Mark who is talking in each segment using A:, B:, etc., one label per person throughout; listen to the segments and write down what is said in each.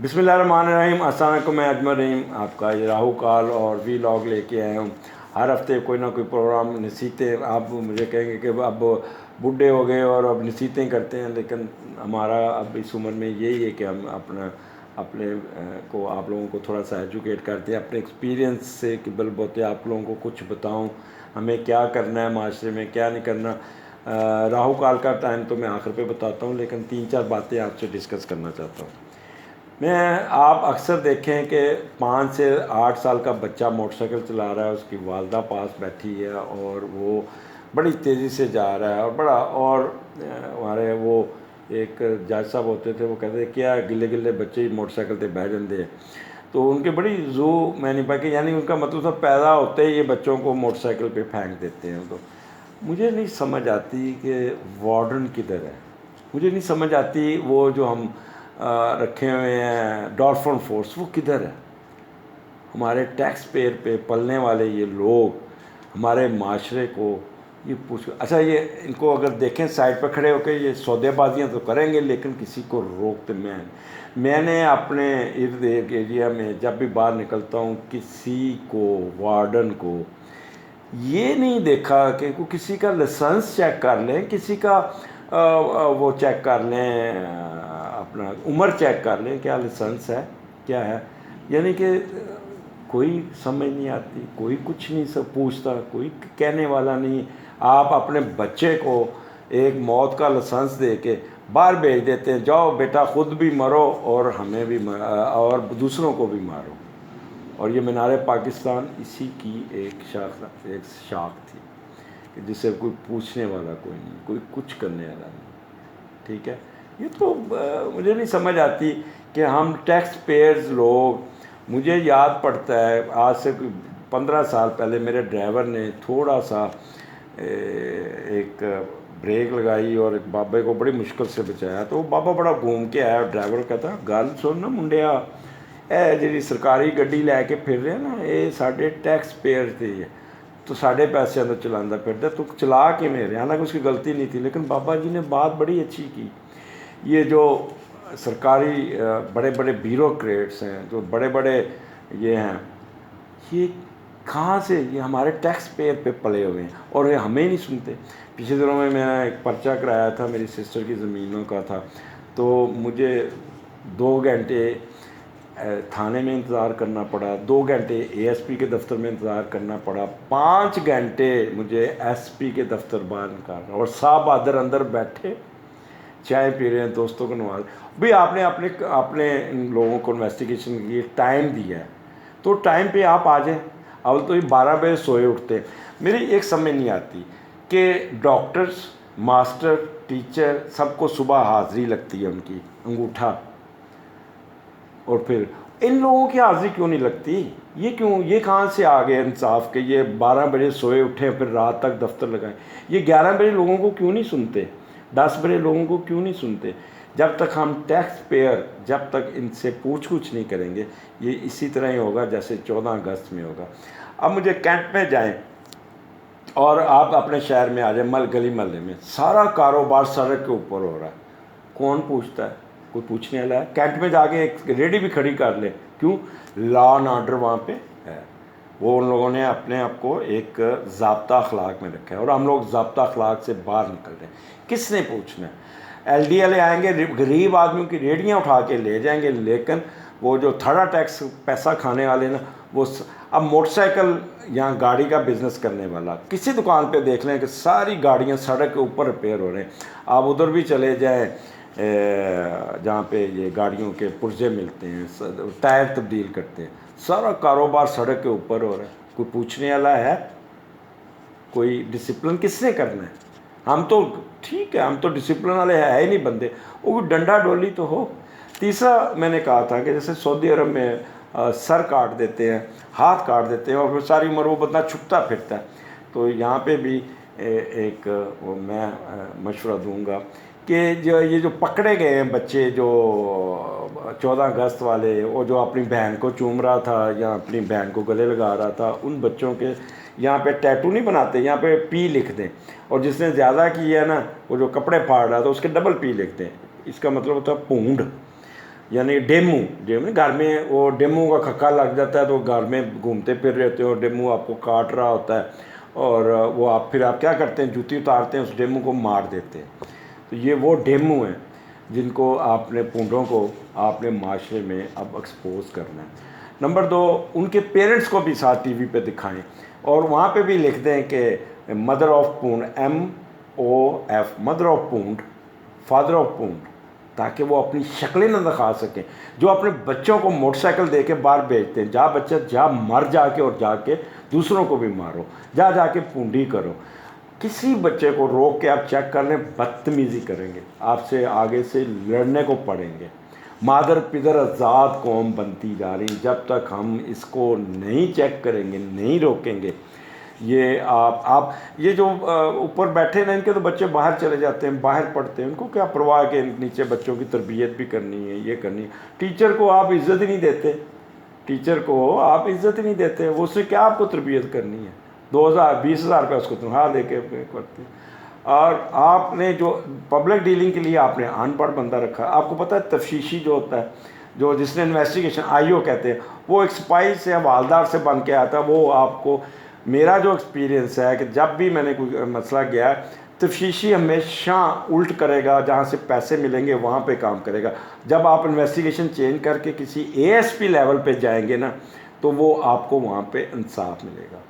A: बिस्मिल्लाहिर्रहमानिर्रहीम। अस्सलाम वालेकुम। मैं अजमल रहीम आपका ये राहु काल और वी लॉग लेके आया हूँ। हर हफ्ते कोई ना कोई प्रोग्राम नसीहतें। आप मुझे कहेंगे कि अब बूढ़े हो गए और अब नसीहतें करते हैं, लेकिन हमारा अब इस उम्र में यही है कि हम अपने को आप लोगों को थोड़ा सा एजुकेट करते हैं, अपने एक्सपीरियंस से कि बलबूते आप लोगों को कुछ बताऊँ हमें क्या करना है, माशरे में क्या नहीं करना। राहु काल का टाइम तो मैं आखिर पे बताता हूँ, लेकिन 3-4 बातें आपसे डिस्कस करना चाहता हूँ। आप अक्सर देखें कि 5 से 8 साल का बच्चा मोटरसाइकिल चला रहा है, उसकी वालदा पास बैठी है और वो बड़ी तेज़ी से जा रहा है और बड़ा और हमारे वो एक जज साहब होते थे, वो कहते थे क्या गिले गिले बच्चे मोटरसाइकिल पे बह जाते हैं। तो उनके बड़ी जू मैंने पा कि यानी उनका मतलब था पैदा होते ही ये बच्चों को मोटरसाइकिल पे फेंक देते हैं। तो मुझे नहीं समझ आती कि वार्डन किधर है। मुझे नहीं समझ आती वो जो हम रखे हुए हैं डॉल्फिन फोर्स, वो किधर है। हमारे टैक्स पेयर पे पलने वाले ये लोग हमारे माशरे को ये पूछ, अच्छा ये इनको अगर देखें साइड पर खड़े होकर ये सौदेबाजियाँ तो करेंगे, लेकिन किसी को रोकते मैंने अपने इर्द गिर्द एरिया में जब भी बाहर निकलता हूँ किसी को वार्डन को ये नहीं देखा कि को किसी का लाइसेंस चेक कर लें, किसी का वो चेक कर लें, अपना उम्र चेक कर लें, क्या लाइसेंस है क्या है। यानी कि कोई समझ नहीं आती, कोई कुछ नहीं सब पूछता, कोई कहने वाला नहीं। आप अपने बच्चे को एक मौत का लाइसेंस दे के बाहर भेज देते हैं, जाओ बेटा खुद भी मरो और हमें भी और दूसरों को भी मारो। और ये मीनार पाकिस्तान इसी की एक शाख थी कि जिसे कोई पूछने वाला कोई नहीं, कोई कुछ करने वाला नहीं। ठीक है, ये तो मुझे नहीं समझ आती कि हम टैक्स पेयर्स लोग। मुझे याद पड़ता है आज से 15 साल पहले मेरे ड्राइवर ने थोड़ा सा एक ब्रेक लगाई और एक बाबे को बड़ी मुश्किल से बचाया। तो वो बाबा बड़ा घूम के आया, ड्राइवर कहता गल सुन ना मुंडिया, जी सरकारी गड्डी लैके फिर रहे ना, ये साढ़े टैक्स पेयर थे, तो साढ़े पैसों का चलाता फिरता, तू चला कि मेरे। हालांकि उसकी गलती नहीं थी, लेकिन बाबा जी ने बात बड़ी अच्छी की। ये जो सरकारी बड़े बड़े ब्यूरोक्रेट्स हैं, जो बड़े बड़े ये हैं, ये कहाँ से, ये हमारे टैक्स पेयर पे पले हुए हैं और ये हमें नहीं सुनते। पिछले दिनों में मैंने एक पर्चा कराया था, मेरी सिस्टर की ज़मीनों का था, तो मुझे 2 घंटे थाने में इंतज़ार करना पड़ा, 2 घंटे एएसपी के दफ्तर में इंतज़ार करना पड़ा, 5 घंटे मुझे एसपी के दफ्तर बाहर निकालना, और साहब बहादुर अंदर बैठे चाय पी रहे हैं, दोस्तों को नवाज भाई आपने अपने अपने इन लोगों को इन्वेस्टिगेशन के लिए टाइम दिया है, तो टाइम पे आप आ जाएं। अब तो ये 12 बजे सोए उठते हैं। मेरी एक समझ नहीं आती कि डॉक्टर्स, मास्टर, टीचर सबको सुबह हाज़िरी लगती है उनकी अंगूठा, और फिर इन लोगों की हाज़िरी क्यों नहीं लगती। ये क्यों, ये कहाँ से आ गए इंसाफ के ये 12 बजे सोए उठे फिर रात तक दफ्तर लगाएं। ये 11 बजे लोगों को क्यों नहीं सुनते, 10 बजे लोगों को क्यों नहीं सुनते। जब तक हम टैक्स पेयर जब तक इनसे पूछ नहीं करेंगे, ये इसी तरह ही होगा जैसे 14 अगस्त में होगा। अब मुझे कैंट में जाएं और आप अपने शहर में आ जाए, गली महल्ले में सारा कारोबार सड़क के ऊपर हो रहा है, कौन पूछता है, कोई पूछने वाला है। कैंट में जाके एक रेडी भी खड़ी कर ले, क्यों, लॉ एंड ऑर्डर वहाँ पे है। वो उन लोगों ने अपने आप को एक ज़ाब्ता अखलाक में रखा है, और हम लोग ज़ाब्ता अखलाक से बाहर निकल रहे हैं। किसने पूछना है। LDA आएंगे, गरीब आदमियों की रेडियाँ उठा के ले जाएंगे, लेकिन वो जो थर्ड टैक्स पैसा खाने वाले ना, वो अब मोटरसाइकिल या गाड़ी का बिज़नेस करने वाला किसी दुकान पे देख लें कि सारी गाड़ियाँ सड़क के ऊपर रिपेयर हो रहे हैं। आप उधर भी चले जाएँ जहाँ पे ये गाड़ियों के पुर्जे मिलते हैं, टायर तब्दील करते हैं, सारा कारोबार सड़क के ऊपर हो रहा है। कोई पूछने वाला है, कोई डिसिप्लिन किसने करना है। हम तो ठीक है, हम तो डिसिप्लिन वाले है ही नहीं बंदे, वो डंडा डोली तो हो। तीसरा मैंने कहा था कि जैसे सऊदी अरब में सर काट देते हैं, हाथ काट देते हैं, और फिर सारी उम्र वो बंदा छुपता फिरता है। तो यहाँ पे भी एक वो मैं मशवरा दूंगा कि जो ये जो पकड़े गए हैं बच्चे, जो 14 अगस्त वाले, वो जो अपनी बहन को चूम रहा था या अपनी बहन को गले लगा रहा था, उन बच्चों के यहाँ पे टैटू नहीं बनाते, यहाँ पे पी लिख दें, और जिसने ज़्यादा किया है ना, वो जो कपड़े फाड़ रहा था उसके डबल पी लिख दें। इसका मतलब होता है पूंड। यानी डेमू, डेमू घर में वो डेमू का खक्का लग जाता है तो घर में घूमते फिर रहते हो, डेमू आपको काट रहा होता है और वो फिर आप क्या करते हैं, जूती उतारते हैं, उस डेमू को मार देते हैं। तो ये वो डेमू हैं जिनको आपने पूंडों को आपने माशरे में अब एक्सपोज करना है। नंबर 2, उनके पेरेंट्स को भी साथ टीवी पे दिखाएं और वहाँ पे भी लिख दें कि mother of pound, MOF, mother of pound, father of pound, ताकि वो अपनी शक्लें ना दिखा सकें। जो अपने बच्चों को मोटरसाइकिल दे के बाहर भेजते हैं, जा बच्चा जा मर जाके और जाके दूसरों को भी मारो, जा जाके पूंडी करो। किसी बच्चे को रोक के आप चेक कर लें, बदतमीज़ी करेंगे, आपसे आगे से लड़ने को पड़ेंगे। मादर पिदर आज़ाद कौम बनती जा रही, जब तक हम इसको नहीं चेक करेंगे, नहीं रोकेंगे। ये आप ये जो ऊपर बैठे ना, इनके तो बच्चे बाहर चले जाते हैं, बाहर पढ़ते हैं, उनको क्या परवाह के नीचे बच्चों की तरबियत भी करनी है, ये करनी है। टीचर को आप इज़्ज़त ही नहीं देते, टीचर को आप इज़्ज़त ही नहीं देते, वो उससे क्या आपको तरबियत करनी है। 2000-20,000 रुपये उसको तनख्वाह दे के करते हैं। और आपने जो पब्लिक डीलिंग के लिए आपने अनपढ़ बंदा रखा। आपको पता है तफ्तीशी जो होता है, जो जिसने इन्वेस्टिगेशन IO कहते हैं, वो एक स्पाई से हवालदार से बन के आता है। वो आपको, मेरा जो एक्सपीरियंस है कि जब भी मैंने कोई मसला गया, तफ्तीशी हमेशा उल्ट करेगा, जहाँ से पैसे मिलेंगे वहाँ पे काम करेगा। जब आप इन्वेस्टिगेशन चेंज करके किसी ASP लेवल पे जाएंगे ना, तो वो आपको वहाँ पे इंसाफ मिलेगा।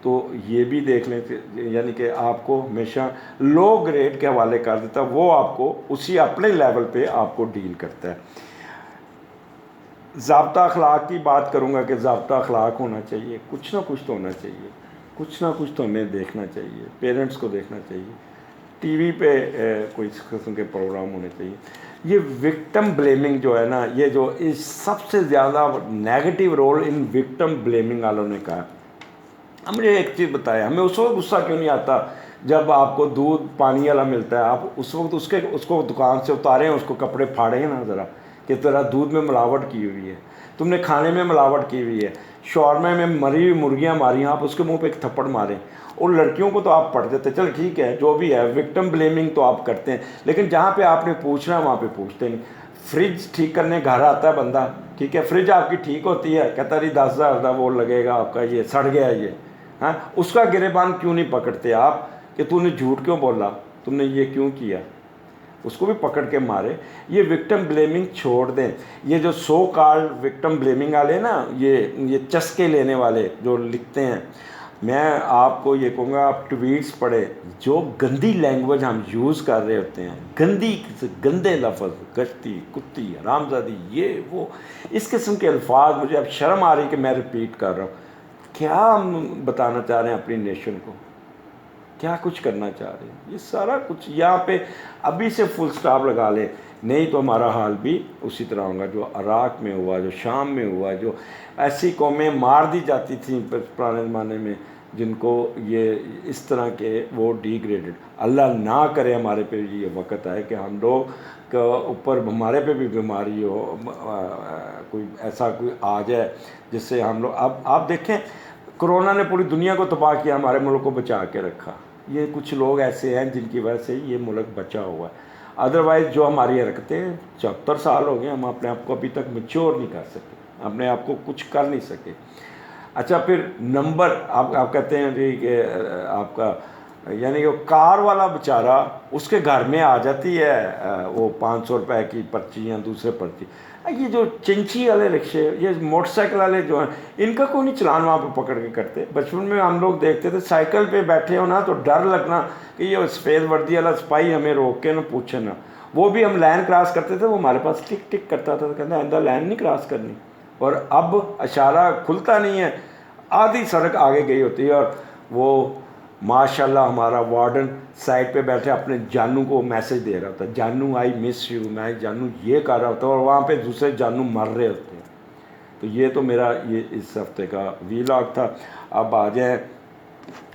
A: तो ये भी देख लें कि यानी कि आपको हमेशा लो ग्रेड के हवाले कर देता है, वो आपको उसी अपने लेवल पे आपको डील करता है। ज़ाब्ता अखलाक की बात करूँगा कि ज़ाब्ता अखलाक होना चाहिए, कुछ ना कुछ तो होना चाहिए, कुछ ना कुछ तो हमें देखना चाहिए, पेरेंट्स को देखना चाहिए, टीवी पे कोई इस किस्म के प्रोग्राम होने चाहिए। ये विक्टिम ब्लेमिंग जो है ना, ये जो इस सबसे ज़्यादा negative role in victim blaming वालों ने कहा। अब मुझे एक चीज़ बताया, हमें उस वक्त गुस्सा क्यों नहीं आता जब आपको दूध पानी वाला मिलता है, आप उस वक्त उसको दुकान से उतारें, उसको कपड़े फाड़ें ना ज़रा, कि तेरा दूध में मिलावट की हुई है, तुमने खाने में मिलावट की हुई है, शौरमा में मरी हुई मुर्गियाँ मारी, आप उसके मुंह पे एक थप्पड़ मारें। और लड़कियों को तो आप पढ़ देते, चल ठीक है जो भी है, विक्टिम ब्लेमिंग तो आप करते हैं, लेकिन जहाँ पे आपने पूछना वहाँ पे पूछते नहीं। फ्रिज ठीक करने घर आता है बंदा, ठीक है, फ्रिज आपकी ठीक होती है, कहता रही 10,000 का वो लगेगा आपका, ये सड़ गया ये, हाँ, उसका गिरेबान क्यों नहीं पकड़ते आप कि तूने झूठ क्यों बोला, तुमने ये क्यों किया, उसको भी पकड़ के मारे। ये विक्टिम ब्लेमिंग छोड़ दें। ये जो सो कॉल्ड विक्टिम ब्लेमिंग वाले ना, ये चस्के लेने वाले जो लिखते हैं, मैं आपको ये कहूँगा आप ट्वीट्स पढ़े, जो गंदी लैंग्वेज हम यूज़ कर रहे होते हैं, गंदे लफ्ज़, गश्ती, कुत्ती, हरामजादी, ये वो, इस किस्म के अल्फाज, मुझे अब शर्म आ रही कि मैं रिपीट कर रहा हूँ। क्या हम बताना चाह रहे हैं अपनी नेशन को, क्या कुछ करना चाह रहे हैं, ये सारा कुछ यहाँ पे अभी से फुल स्टॉप लगा लें, नहीं तो हमारा हाल भी उसी तरह होगा जो इराक़ में हुआ, जो शाम में हुआ, जो ऐसी कौमें मार दी जाती थी पुराने ज़माने में, जिनको ये इस तरह के वो डिग्रेडेड। अल्लाह ना करे हमारे पे ये वक्त आए कि हम लोग के ऊपर हमारे पे भी बीमारी हो, कोई ऐसा कोई आ जाए जिससे हम लोग, अब आप देखें कोरोना ने पूरी दुनिया को तबाह किया, हमारे मुल्क को बचा के रखा। ये कुछ लोग ऐसे हैं जिनकी वजह से ये मुल्क बचा हुआ है, अदरवाइज़ जो हमारी हरकतें, 74 साल हो गए, हम अपने आप को अभी तक मैच्योर नहीं कर सके, अपने आप को कुछ कर नहीं सके। अच्छा, फिर नंबर आप कहते हैं कि आपका यानी कि कार वाला बेचारा, उसके घर में आ जाती है वो 500 रुपये की पर्ची या दूसरे पर्ची। ये जो चिंची वाले रिक्शे, ये मोटरसाइकिल वाले जो हैं, इनका कोई नहीं चलान वहाँ पे पकड़ के करते। बचपन में हम लोग देखते थे, साइकिल पे बैठे हो ना तो डर लगना कि ये सफ़ेद वर्दी वाला सिपाही हमें रोक के ना पूछे ना, वो भी हम लाइन क्रॉस करते थे, वो हमारे पास टिक टिक करता था, तो कहता आइंदा लाइन नहीं क्रॉस करनी। और अब इशारा खुलता नहीं है, आधी सड़क आगे गई होती है, और वो माशाल्लाह हमारा वार्डन साइड पे बैठे अपने जानू को मैसेज दे रहा होता है, जानू आई मिस यू, मैं जानू ये कर रहा होता है, और वहाँ पे दूसरे जानू मर रहे होते हैं। तो ये तो मेरा ये इस हफ्ते का वीलॉग था। अब आ जाए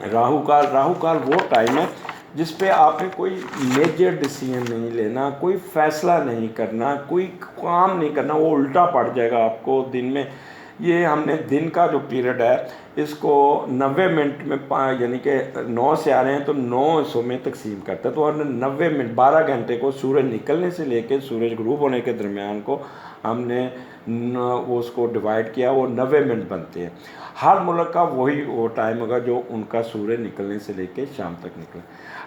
A: राहु काल। राहु काल वो टाइम है जिस पे आपने कोई मेजर डिसीजन नहीं लेना, कोई फ़ैसला नहीं करना, कोई काम नहीं करना, वो उल्टा पड़ जाएगा आपको दिन में। ये हमने दिन का जो पीरियड है इसको 90 मिनट में यानी कि 9 से आ रहे हैं तो 9 हिस्सों में तकसीम करते हैं। तो हमने 90 मिनट 12 घंटे को सूरज निकलने से लेकर सूरज ग्रूब होने के दरमियान को हमने वो उसको डिवाइड किया, वो 90 मिनट बनते हैं। हर मुल्क का वही वो टाइम होगा जो उनका सूर्य निकलने से लेके शाम तक निकले।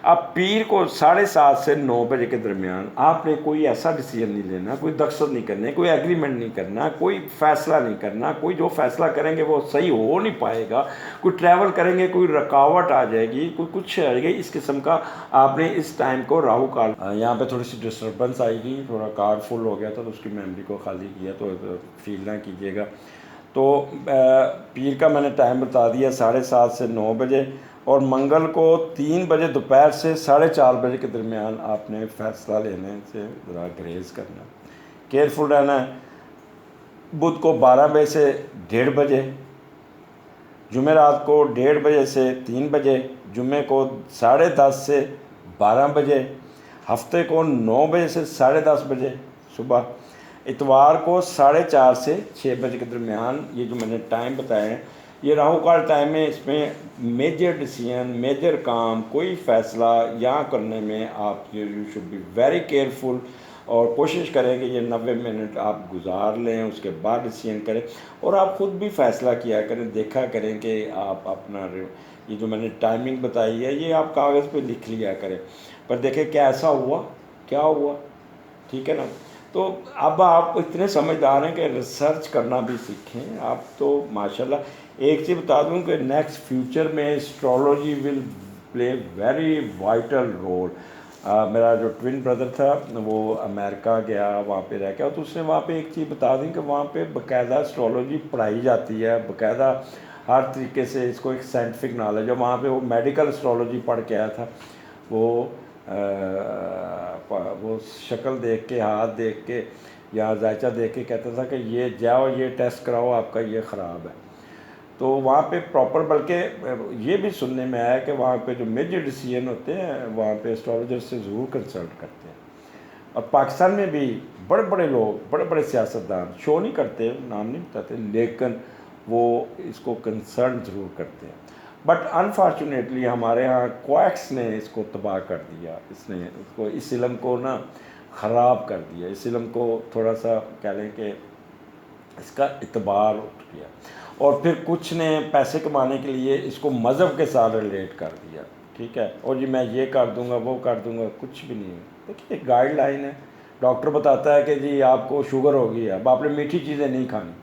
A: अब पीर को 7:30 से 9 बजे के दरमियान आपने कोई ऐसा डिसीजन नहीं लेना, कोई दस्तखत नहीं करने, कोई एग्रीमेंट नहीं करना, कोई फ़ैसला नहीं करना। कोई जो फ़ैसला करेंगे वो सही हो नहीं पाएगा। कोई ट्रैवल करेंगे, कोई रुकावट आ जाएगी, कोई कुछ आ जाएगी, इस किस्म का आपने इस टाइम को राहु काल। यहाँ पे थोड़ी सी डिस्टर्बेंस आएगी, थोड़ा कार्ड फुल हो गया था तो उसकी मेमोरी को खाली किया, तो फील ना कीजिएगा। तो पीर का मैंने टाइम बता दिया 7:30 से 9 बजे, और मंगल को 3 बजे दोपहर से 4:30 बजे के दरमियान आपने फ़ैसला लेने से ज़रा ग्रेज करना, केयरफुल रहना है। बुध को 12 बजे से 1:30 बजे, जुमेरात को 1:30 बजे से 3 बजे, जुमे को 10:30 से 12 बजे, हफ्ते को 9 बजे से 10:30 बजे सुबह, इतवार को 4:30 से 6 बजे के दरमियान। ये जो मैंने टाइम बताए हैं ये राहु काल टाइम है। इसमें मेजर डिसीजन, मेजर काम, कोई फ़ैसला यहाँ करने में आप you should be very careful, और कोशिश करें कि ये 90 मिनट आप गुजार लें, उसके बाद डिसीजन करें, और आप ख़ुद भी फ़ैसला किया करें, देखा करें कि आप अपना ये जो मैंने टाइमिंग बताई है ये आप कागज़ पे लिख लिया करें, पर देखें क्या ऐसा हुआ, क्या हुआ, ठीक है ना। तो अब आप इतने समझदार हैं कि रिसर्च करना भी सीखें आप। तो माशाल्लाह एक चीज़ बता दूं कि नेक्स्ट फ्यूचर में astrology will play very vital role. मेरा जो ट्विन ब्रदर था वो अमेरिका गया, वहाँ पे रह गया, तो उसने वहाँ पे एक चीज़ बता दी कि वहाँ पे बाकायदा एस्ट्रोलॉजी पढ़ाई जाती है, बाकायदा हर तरीके से इसको एक साइंटिफिक नॉलेज है। वहाँ पे वो मेडिकल एस्ट्रोलॉजी पढ़ के आया था। वो शक्ल देख के, हाथ देख के या जायचा देख के कहता था कि ये जाओ, ये टेस्ट कराओ, आपका ये ख़राब है। तो वहाँ पे प्रॉपर, बल्कि ये भी सुनने में आया कि वहाँ पे जो मेजर डिसीजन होते हैं वहाँ पे एस्ट्रोलॉजर से ज़रूर कंसल्ट करते हैं। और पाकिस्तान में भी बड़े बड़े लोग, बड़े बड़े सियासतदान शो नहीं करते, नाम नहीं बताते, लेकिन वो इसको कंसल्ट ज़रूर करते हैं। बट अनफॉर्चुनेटली हमारे यहाँ क्वैक्स ने इसको तबाह कर दिया, इसने इसको, इस इल्म को ना ख़राब कर दिया। इस इल्म को थोड़ा सा कह लें कि इसका इतबार उठ गया, और फिर कुछ ने पैसे कमाने के लिए इसको मज़हब के साथ रिलेट कर दिया, ठीक है, और जी मैं ये कर दूंगा, वो कर दूंगा, कुछ भी नहीं है। देखिए एक गाइडलाइन है, डॉक्टर बताता है कि जी आपको शुगर होगी, अब आपने मीठी चीज़ें नहीं खानी,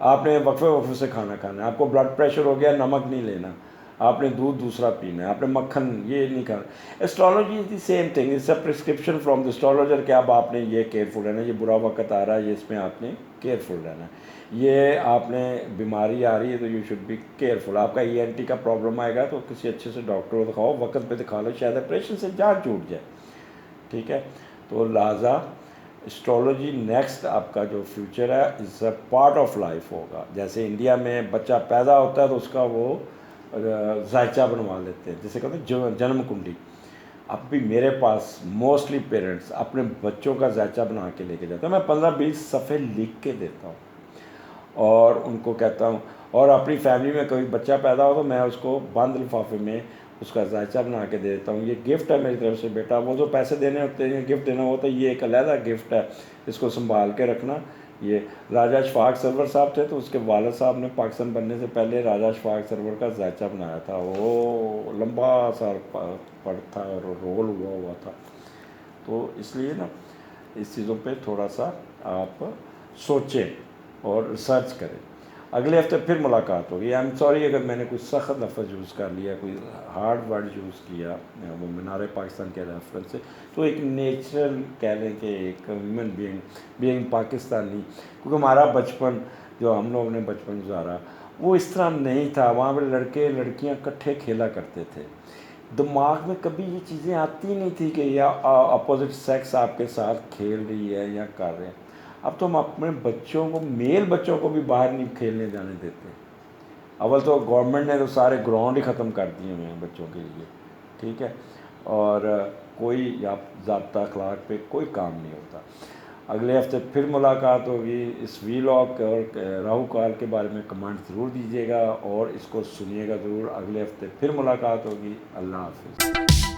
A: आपने वक्फे वक्फे से खाना खाना है। आपको ब्लड प्रेशर हो गया, नमक नहीं लेना, आपने दूध दूसरा पीना है, आपने मक्खन ये नहीं खाना। Astrology is the same thing, it's a prescription from the astrologer कि अब आपने ये केयरफुल रहना, ये बुरा वक्त आ रहा है, ये इसमें आपने केयरफुल रहना है, ये आपने बीमारी आ रही है तो यू शुड बी केयरफुल। आपका ENT का प्रॉब्लम आएगा तो किसी अच्छे से डॉक्टर को दिखाओ, वक्त पे दिखा लो, शायद ऑपरेशन से जान छूट जाए, ठीक है। तो लिहाजा एस्ट्रोलॉजी नेक्स्ट आपका जो फ्यूचर है is a part of life होगा। जैसे इंडिया में बच्चा पैदा होता है तो उसका वो जायचा बनवा लेते हैं, जैसे कहते हैं जन्म कुंडली। अब भी मेरे पास मोस्टली पेरेंट्स अपने बच्चों का जायचा बना के लेके जाते हैं, मैं 15-20 सफ़े लिख के देता हूँ और उनको कहता हूँ, और अपनी फैमिली में कोई बच्चा पैदा हो तो मैं उसको बंद लिफाफे में उसका जायचा बना के दे देता हूँ, ये गिफ्ट है मेरी तरफ से बेटा। वो जो पैसे देने होते हैं, गिफ्ट देना होता है, ये एक अलहदा गिफ्ट है, इसको संभाल के रखना। ये राजा अशफाक सरवर साहब थे तो उसके वालिद साहब ने पाकिस्तान बनने से पहले राजा अशफाक सरवर का जायचा बनाया था, वो लंबा सा पड़ था और रोल हुआ था। तो इसलिए ना इस चीज़ों पे थोड़ा सा आप सोचें और रिसर्च करें। अगले हफ्ते फिर मुलाकात होगी। आई एम सॉरी अगर मैंने कोई सख्त लफ्ज़ यूज़ कर लिया, कोई हार्ड वर्ड यूज़ किया वो मीनार पाकिस्तान के रेफरेंस से, तो एक नेचुरल कह लें कि एक ह्यूमन बीइंग पाकिस्तानी, क्योंकि हमारा बचपन जो हम लोगों ने बचपन गुजारा वो इस तरह नहीं था। वहाँ पर लड़के लड़कियाँ इकट्ठे खेला करते थे, दिमाग में कभी ये चीज़ें आती नहीं थी कि या अपोजिट सेक्स आपके साथ खेल रही है या कर रहे हैं। अब तो हम अपने बच्चों को, मेल बच्चों को भी बाहर नहीं खेलने जाने देते। अव्वल तो गवर्नमेंट ने तो सारे ग्राउंड ही ख़त्म कर दिए हुए हैं बच्चों के लिए, ठीक है, और कोई ज़ाब्ता अखलाक पे कोई काम नहीं होता। अगले हफ्ते फिर मुलाकात होगी। इस वीलॉग और राहु काल के बारे में कमेंट ज़रूर दीजिएगा और इसको सुनिएगा ज़रूर। अगले हफ्ते फिर मुलाकात होगी। अल्लाह हाफ़िज़।